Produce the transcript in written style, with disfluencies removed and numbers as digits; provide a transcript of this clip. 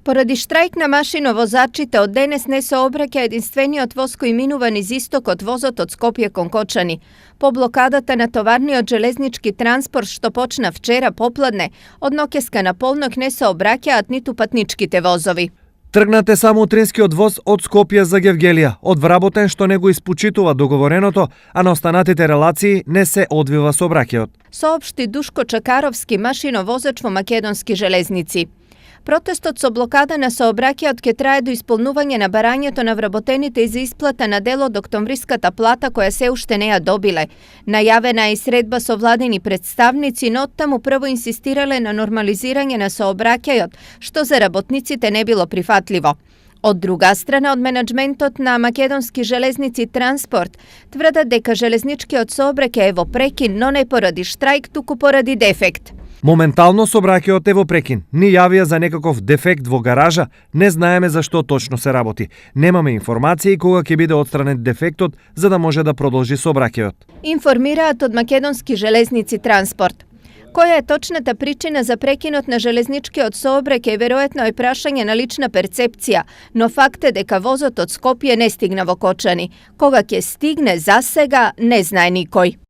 Поради штрајк на машиновозачите од денес не се обраќа единствениот воз кој минува низ исток од возот од Скопје кон Кочани. По блокадата на товарниот железнички транспорт што почна вчера попладне, од ноќеска на полнок не се обраќаат ниту патничките возови. Тргнат е само утринскиот воз од Скопје за Гевгелија, од Вработен што не го испучитува договореното, а на останатите релации не се одвива сообраќајот. Соопшти Душко Чакаровски, машиновозач во Македонски железници. Протестот со блокада на сообраќајот ќе трае до исполнување на барањето на вработените и за исплата на дел од октомвриската плата која се уште не ја добиле. Најавена е и средба со владини представници, но оттаму прво инсистирале на нормализирање на сообраќајот, што за работниците не било прифатливо. Од друга страна, од менаџментот на Македонски железници транспорт тврдат дека железничкиот сообраќај е во прекин, но не поради штрајк, туку поради дефект. Моментално сообраќајот е во прекин. Ни јавија за некаков дефект во гаража, не знаеме за што точно се работи. Немаме информации кога ќе биде отстранет дефектот за да може да продолжи сообраќајот. Информираат од Македонски железници транспорт. Која е точната причина за прекинот на железничкиот сообраќај веројатно е прашање на лична перцепција, но факт е дека возот од Скопје не стигна во Кочани. Кога ќе стигне, засега не знае никој.